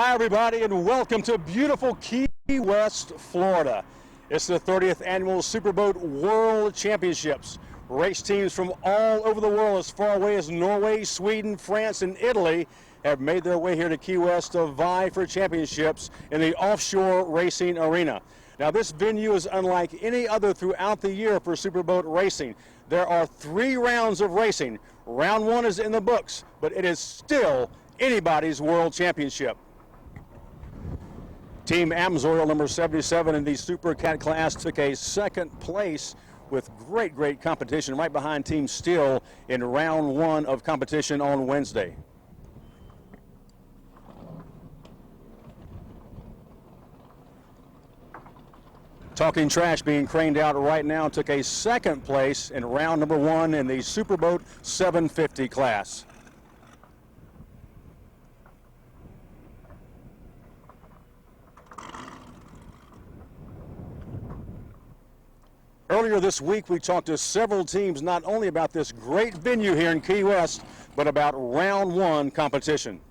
Hi, everybody, and welcome to beautiful Key West, Florida. It's the 30th Annual Superboat World Championships. Race teams from all over the world, as far away as Norway, Sweden, France, and Italy, have made their way here to Key West to vie for championships in the offshore racing arena. Now, this venue is unlike any other throughout the year for superboat racing. There are 3 rounds of racing. Round 1 is in the books, but it is still anybody's world championship. Team Amsoil number 77 in the Super Cat class took a 2nd place with great competition right behind Team Steel in round 1 of competition on Wednesday. Talking Trash being craned out right now took a 2nd place in round number 1 in the Superboat 750 class. Earlier this week, we talked to several teams not only about this great venue here in Key West, but about round 1 competition.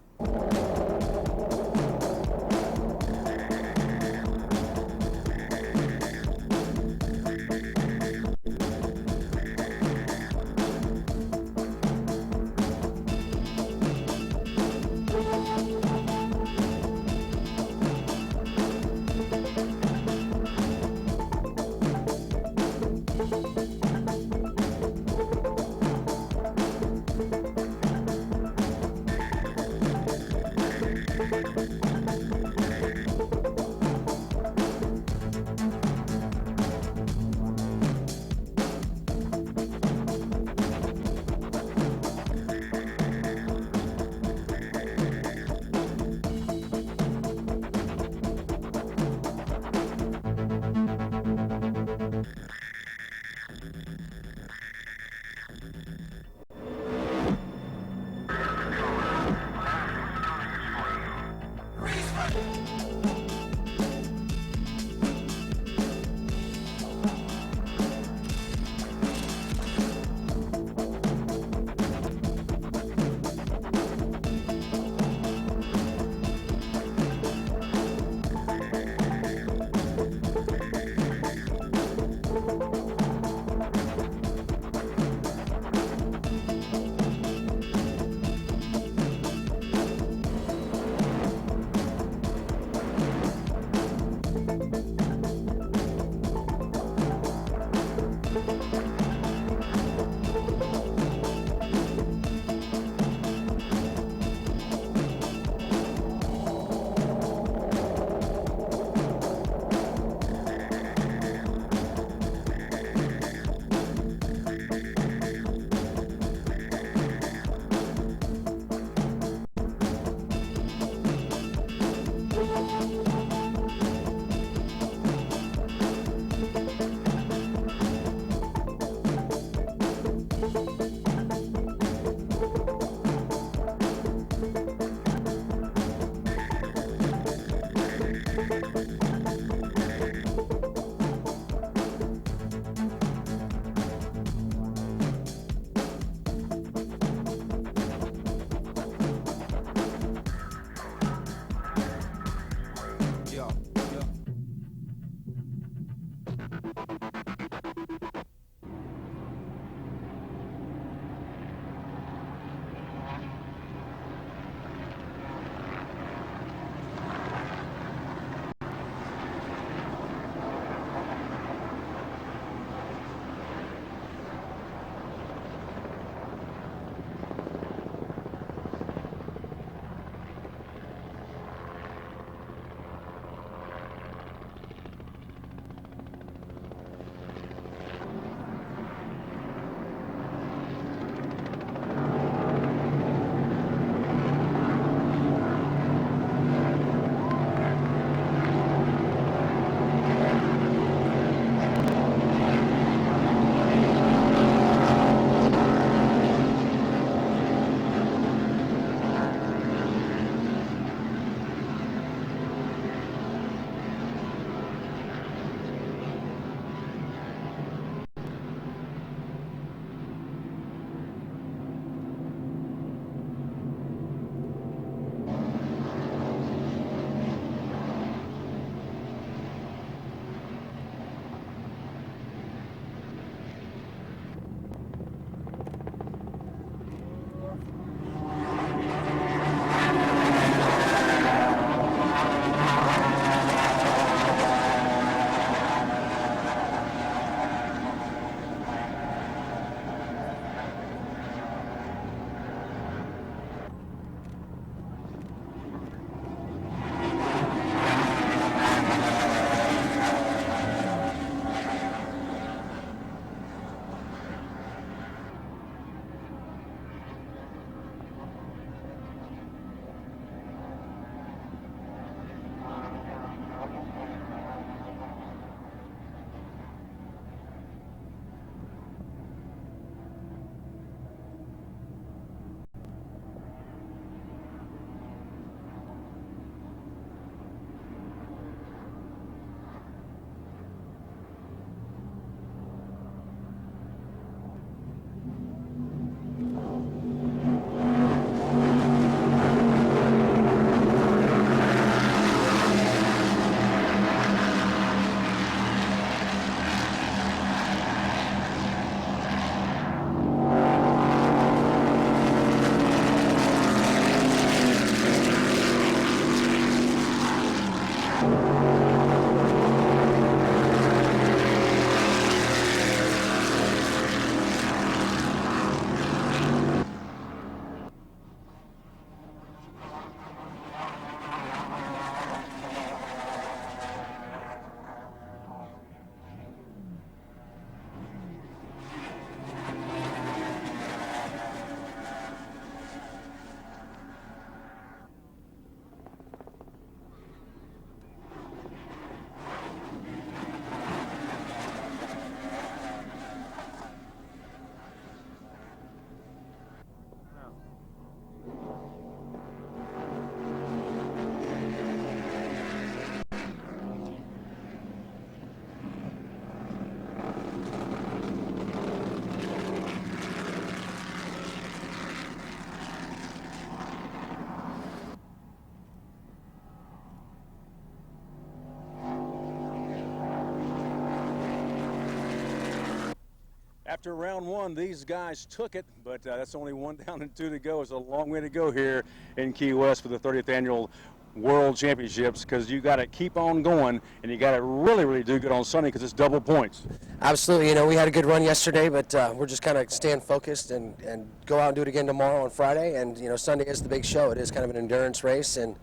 after round one, these guys took it, but that's only one down and two to go. It's a long way to go here in Key West for the 30th annual World Championships, because you got to keep on going, and you got to really do good on Sunday because it's double points. Absolutely. You know, we had a good run yesterday, but we're just kind of staying focused and go out and do it again tomorrow on Friday. And, you know, Sunday is the big show. It is kind of an endurance race, and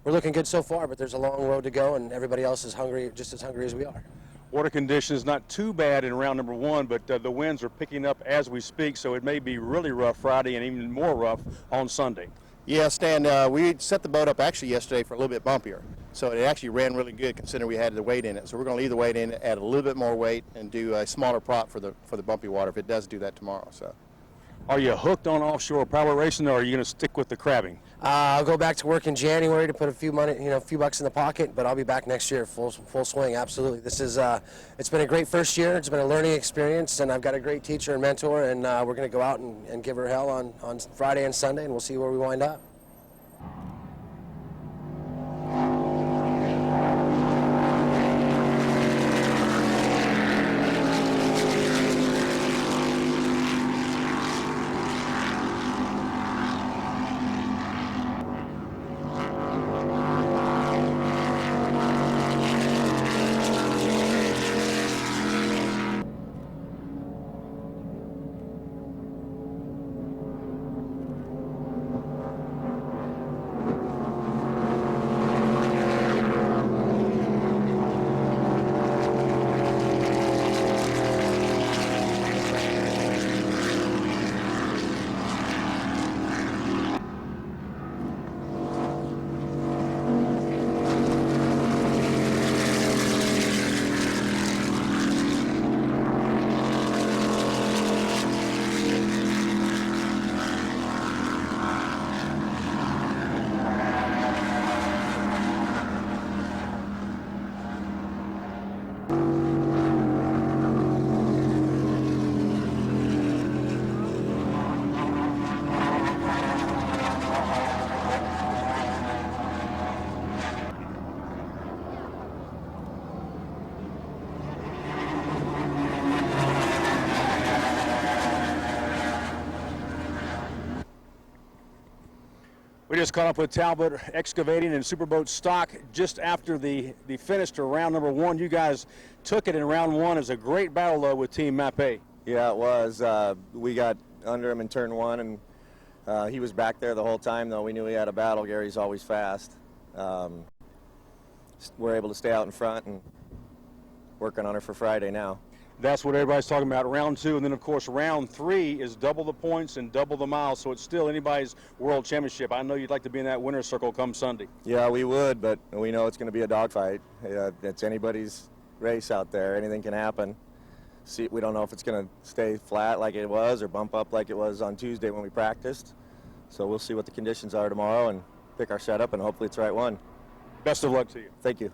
we're looking good so far, but there's a long road to go, and everybody else is hungry, just as hungry as we are. Water conditions not too bad in round number one, but the winds are picking up as we speak, so it may be really rough Friday and even more rough on Sunday. Yeah, Stan, we set the boat up actually yesterday for a little bit bumpier. So it actually ran really good considering we had the weight in it. So we're going to leave the weight in, add a little bit more weight, and do a smaller prop for the bumpy water if it does do that tomorrow. So. Are you hooked on offshore power racing, or are you going to stick with the crabbing? I'll go back to work in January to put a few money, a few bucks in the pocket, but I'll be back next year full swing. Absolutely. This is it's been a great first year. It's been a learning experience, and I've got a great teacher and mentor, and we're going to go out and give her hell on Friday and Sunday, and we'll see where we wind up. We just caught up with Talbot Excavating and Superboat Stock just after the finish to round number one. You guys took it in round one. As a great battle, though, with Team Mape. Yeah, it was. We got under him in turn one, and he was back there the whole time, though. We knew he had a battle. Gary's always fast. We're able to stay out in front and working on her for Friday now. That's what everybody's talking about, round two. And then, of course, round three is double the points and double the miles, so it's still anybody's world championship. I know you'd like to be in that winner's circle come Sunday. Yeah, we would, but we know it's going to be a dogfight. It's anybody's race out there. Anything can happen. We don't know if it's going to stay flat like it was or bump up like it was on Tuesday when we practiced. So we'll see what the conditions are tomorrow and pick our setup, and hopefully it's the right one. Best of luck to you. Thank you.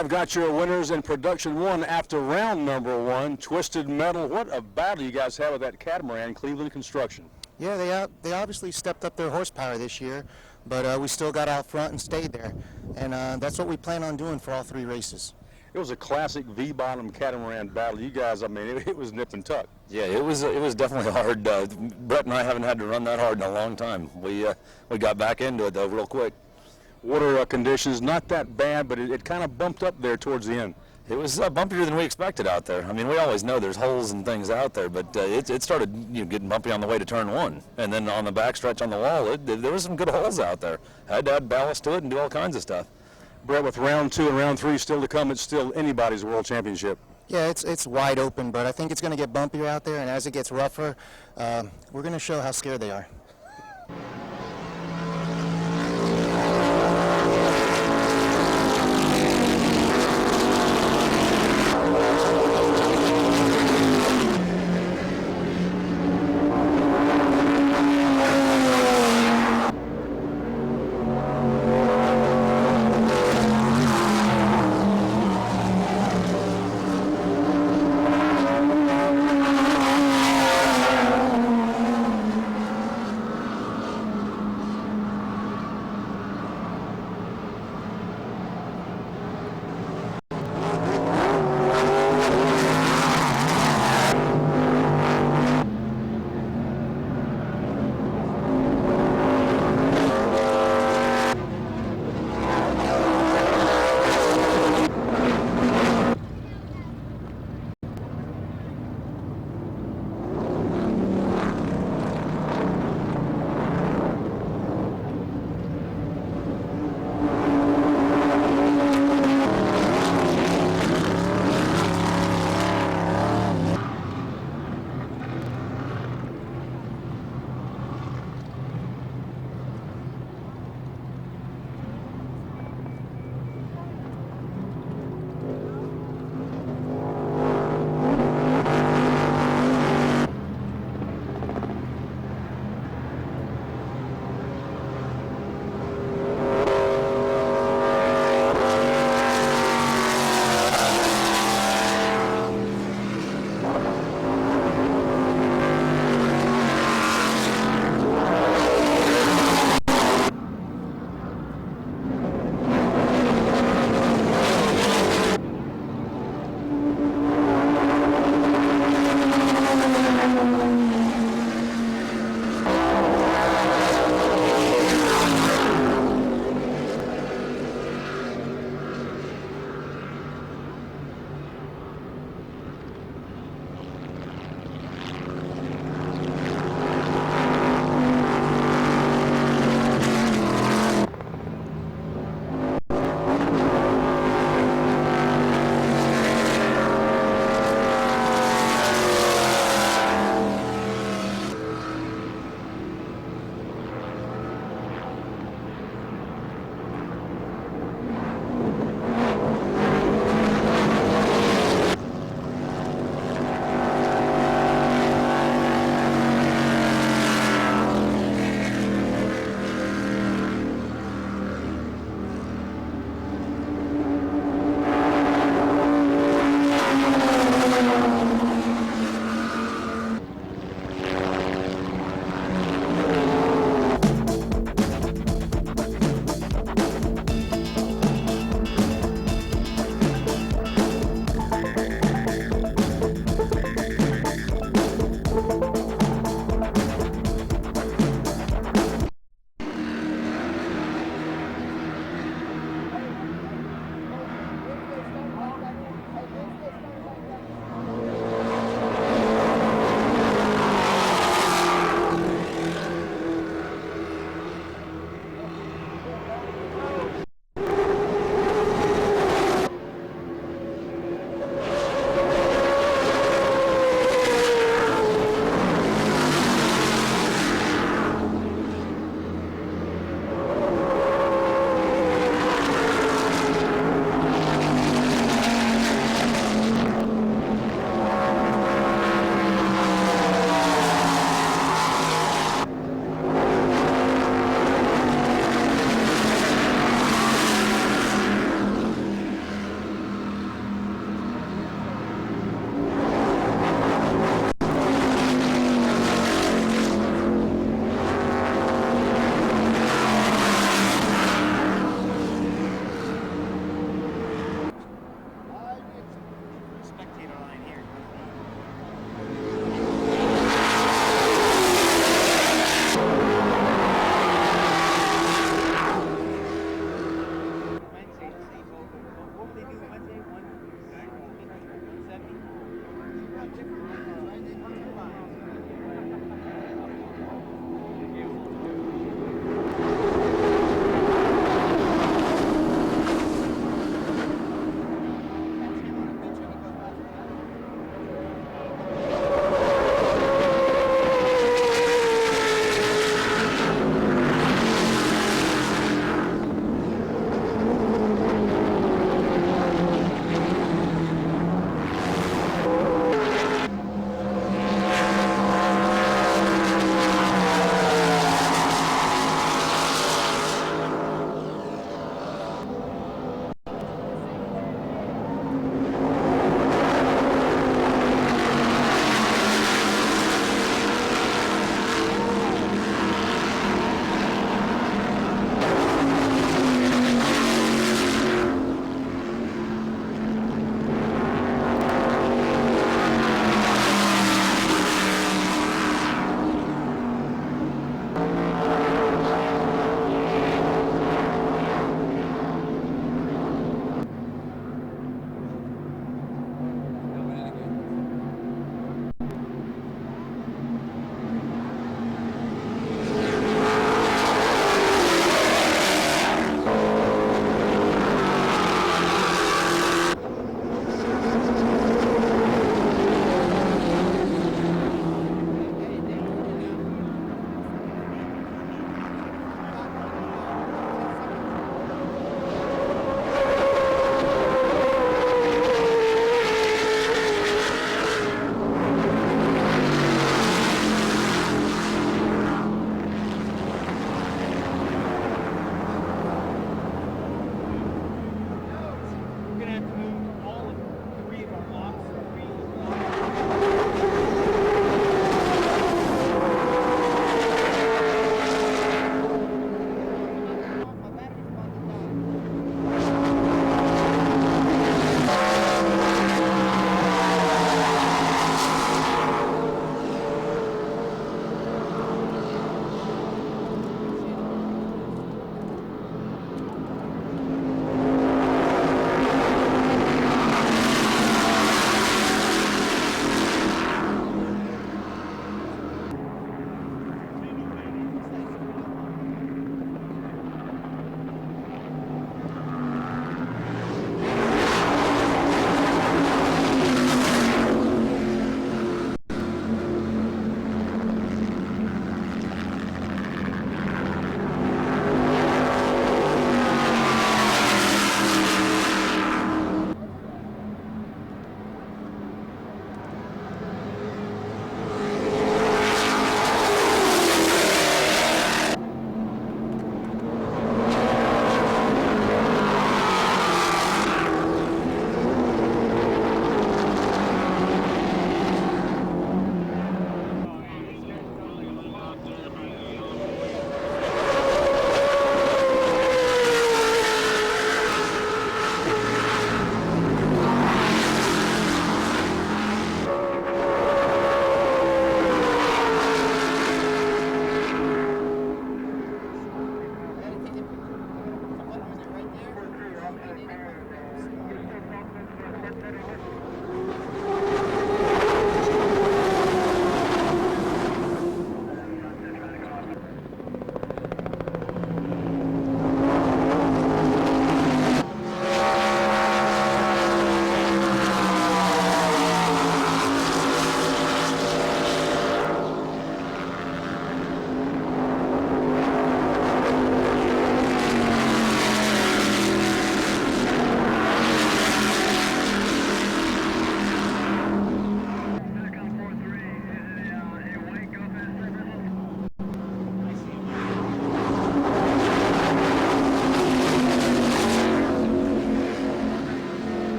I've got your winners in production 1 after round number 1. Twisted Metal, what a battle you guys had with that catamaran, Cleveland Construction. Yeah, they obviously stepped up their horsepower this year, but we still got out front and stayed there. And that's what we plan on doing for all 3 races. It was a classic V-bottom catamaran battle. You guys, I mean, it was nip and tuck. Yeah, it was definitely hard. Brett and I haven't had to run that hard in a long time. We got back into it though real quick. Water conditions not that bad, but it kind of bumped up there towards the end. It was bumpier than we expected out there. I mean, we always know there's holes and things out there, but it started getting bumpy on the way to turn 1, and then on the backstretch on the wall, there was some good holes out there. Had to add ballast to it and do all kinds of stuff. Brett, with round 2 and round 3 still to come, it's still anybody's world championship. Yeah, it's wide open, but I think it's going to get bumpier out there, and as it gets rougher, we're going to show how scared they are.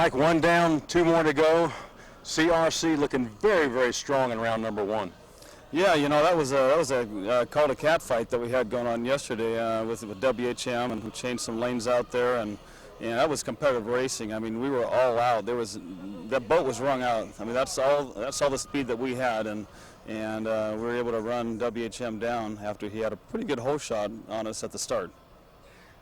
Mike, one down, two more to go. CRC looking very, very strong in round number one. Yeah, you know, that was a called a cat fight that we had going on yesterday with WHM, and we changed some lanes out there, and that was competitive racing. I mean, we were all out. That boat was wrung out. I mean, that's all the speed that we had, and we were able to run WHM down after he had a pretty good hole shot on us at the start.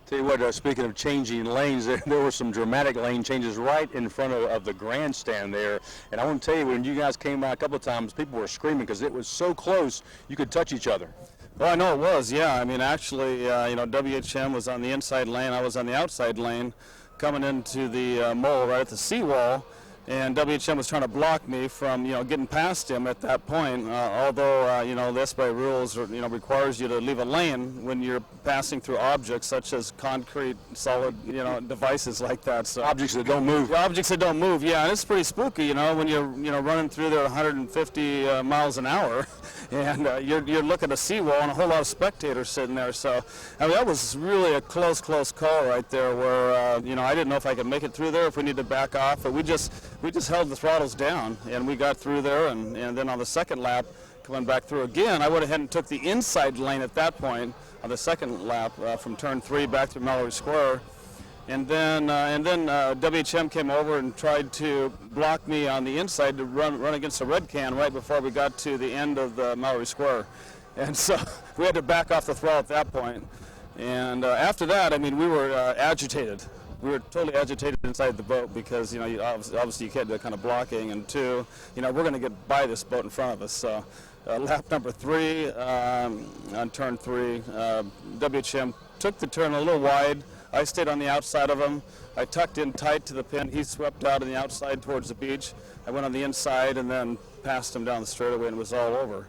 Tell you what, speaking of changing lanes, there were some dramatic lane changes right in front of the grandstand there. And I want to tell you, when you guys came by a couple of times, people were screaming because it was so close you could touch each other. Well, I know it was, yeah. I mean, actually, you know, WHM was on the inside lane. I was on the outside lane coming into the mole right at the seawall. And WHM was trying to block me from, you know, getting past him at that point. Although, you know, the SBI rules, you know, requires you to leave a lane when you're passing through objects such as concrete, solid, you know, devices like that. So Objects that don't move. Objects that don't move, yeah, and it's pretty spooky, you know, when you're, you know, running through there 150 miles an hour, and you're looking at a seawall and a whole lot of spectators sitting there. So, I mean, that was really a close call right there, where, you know, I didn't know if I could make it through there, if we needed to back off, but we just held the throttles down, and we got through there, and then on the second lap, coming back through again, I went ahead and took the inside lane at that point on the second lap from turn 3 back through Mallory Square, and then WHM came over and tried to block me on the inside to run against the red can right before we got to the end of the Mallory Square, and so we had to back off the throttle at that point, and after that, I mean, we were agitated. We were totally agitated inside the boat because, you know, obviously you can't do that kind of blocking, and two, you know, we're going to get by this boat in front of us. So lap number 3 on turn 3, WHM took the turn a little wide. I stayed on the outside of him. I tucked in tight to the pin. He swept out on the outside towards the beach. I went on the inside and then passed him down the straightaway, and it was all over.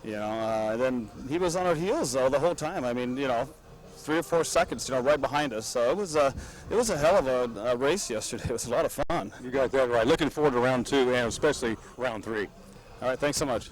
You know, and then he was on our heels though the whole time. I mean, you know, 3 or 4 seconds, you know, right behind us. So it was a hell of a race yesterday. It was a lot of fun. You got that right. Looking forward to round 2 and especially round 3. All right, thanks so much.